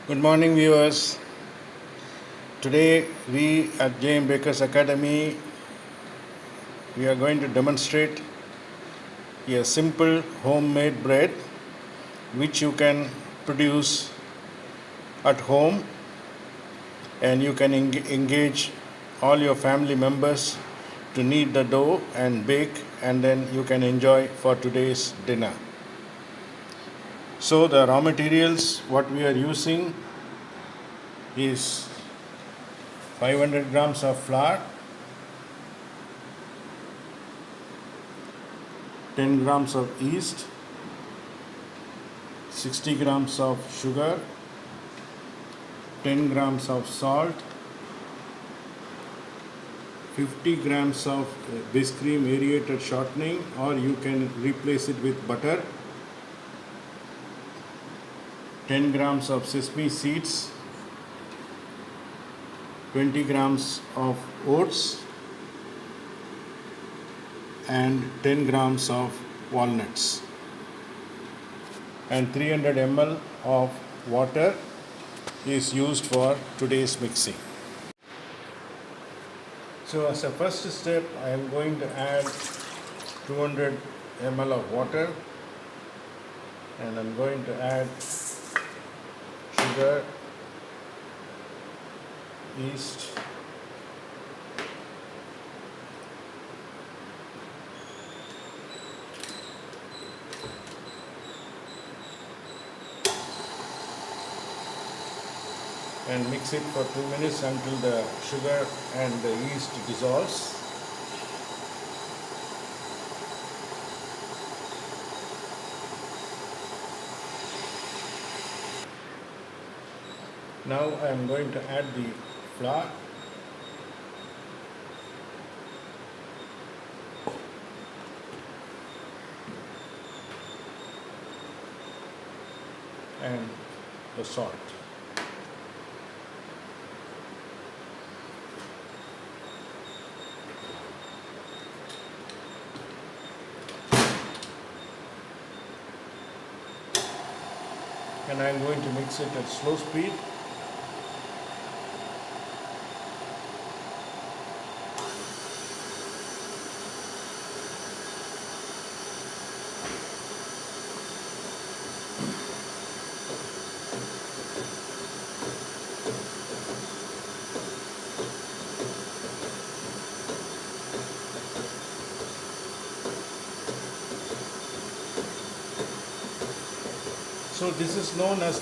Good morning, viewers. Today, we at J.M. Baker's Academy, we are going to demonstrate a simple homemade bread which you can produce at home, and you can engage all your family members to knead the dough and bake, and then you can enjoy for today's dinner. So the raw materials what we are using is 500 grams of flour, 10 grams of yeast, 60 grams of sugar, 10 grams of salt, 50 grams of Biscream aerated shortening, or you can replace it with butter, 10 grams of sesame seeds, 20 grams of oats, and 10 grams of walnuts, and 300 ml of water is used for today's mixing. So as a first step, I am going to add 200 ml of water, and I'm going to add sugar, yeast, and mix it for 2 minutes until the sugar and the yeast dissolves. Now I am going to add the flour, and the salt. And I am going to mix it at slow speed. So this is known as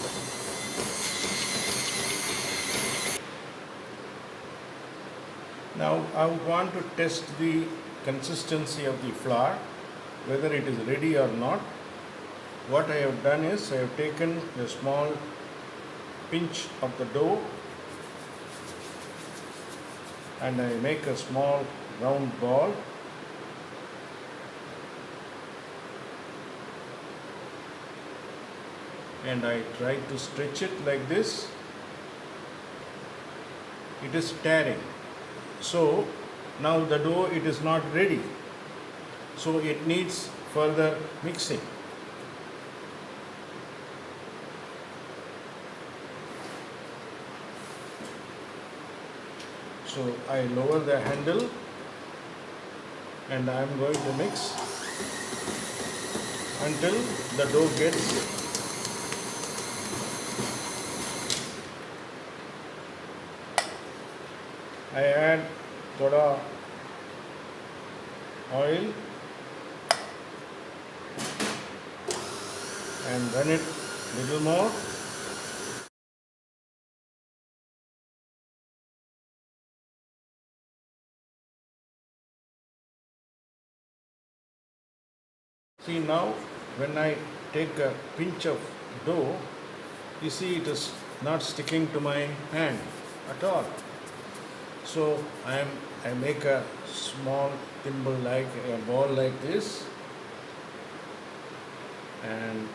now I want to test the consistency of the flour, whether it is ready or not. What I have done is I have taken a small pinch of the dough and I make a small round ball, and I try to stretch it like this. It is tearing. So now the dough, it is not ready. So it needs further mixing. So I lower the handle and I am going to mix until the dough gets I add thoda oil and run it little more. See, now when I take a pinch of dough, you see it is not sticking to my hand at all. So I make a small thimble like a ball like this, and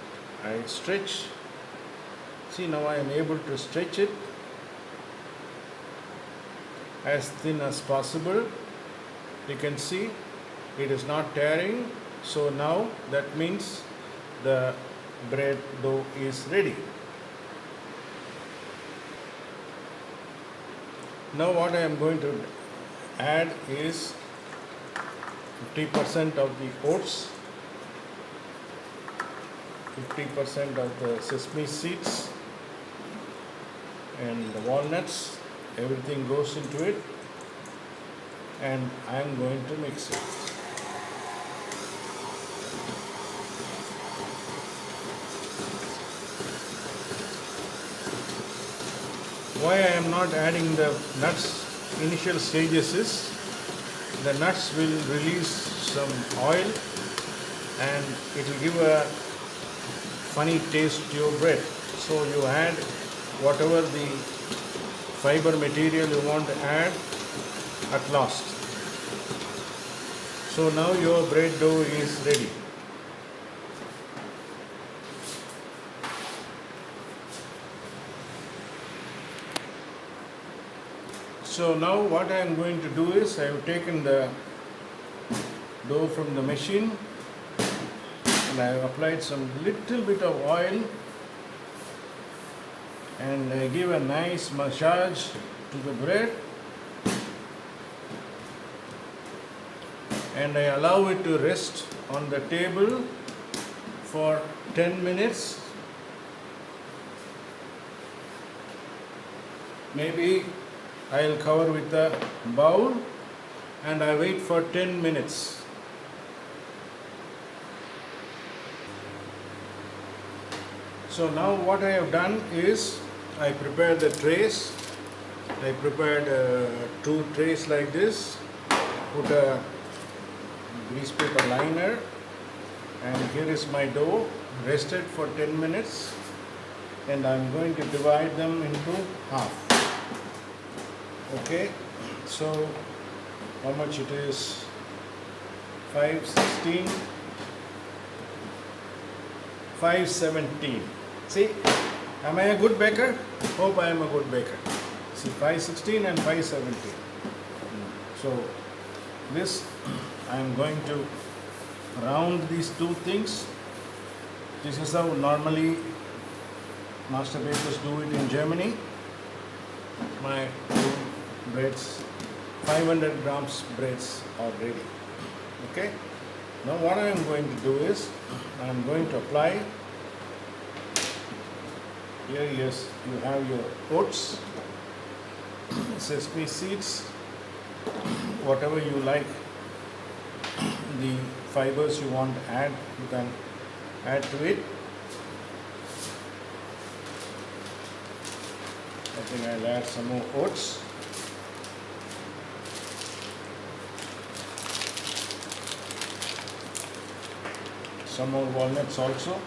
I stretch. See, now I am able to stretch it as thin as possible. You can see it is not tearing. So now that means the bread dough is ready. Now what I am going to add is 50% of the oats, 50% of the sesame seeds and the walnuts. Everything goes into it, and I am going to mix it. Why I am not adding the nuts initial stages is the nuts will release some oil and it will give a funny taste to your bread. So you add whatever the fiber material you want to add at last. So now your bread dough is ready. So now what I am going to do is I have taken the dough from the machine and I have applied some little bit of oil and I give a nice massage to the bread and I allow it to rest on the table for 10 minutes. Maybe I'll cover with a bowl and I wait for 10 minutes. So now what I have done is I prepared the trays. I prepared 2 trays like this, put a grease paper liner, and here is my dough rested for 10 minutes, and I'm going to divide them into half. Okay, so how much it is? 5, 16, 5, 17. See, am I a good baker? Hope I am a good baker. See, 5, 16 and 5, 17. So this I am going to round these 2 things. This is how normally master bakers do it in Germany. My 2 breads, 500 grams breads are ready. Okay. Now what I am going to do is I am going to apply. Here, yes, you have your oats, sesame seeds, whatever you like, the fibers you want to add, you can add to it. I think I'll add some more oats. Some more walnuts also.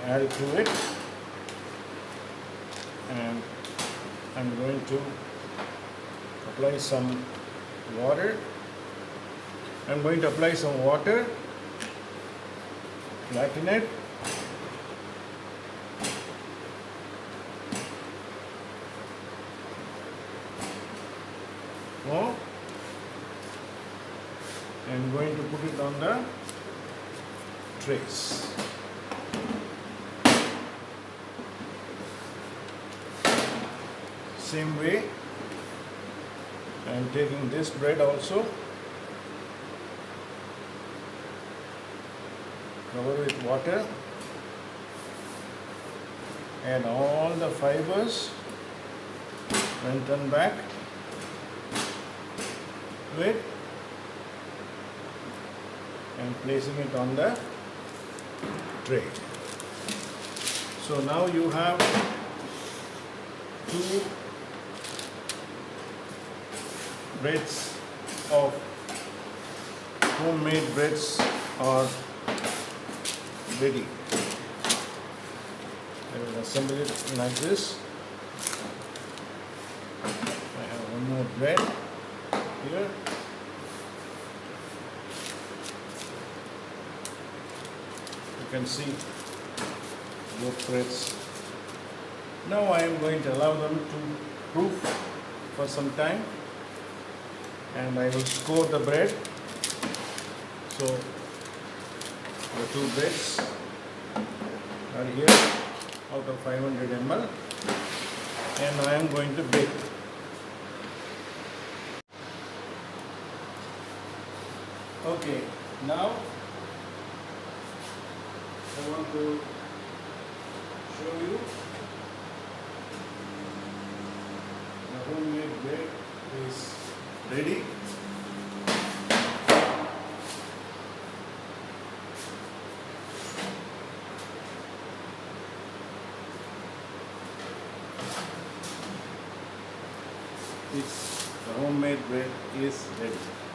Add it to it, and I'm going to apply some water. I'm going to apply some water, flatten it, more. I'm going to put it on the trays. Same way, I am taking this bread also, cover with water, add all the fibers, and turn back with and placing it on the tray. So now you have 2 breads of homemade breads are ready. I will assemble it like this. I have one more bread here. You can see both breads. Now I am going to allow them to proof for some time. and I will score the bread. So the two breads are here out of 500 ml, and I am going to bake. Okay, now I want to show you the homemade bread is ready. The homemade bread is ready.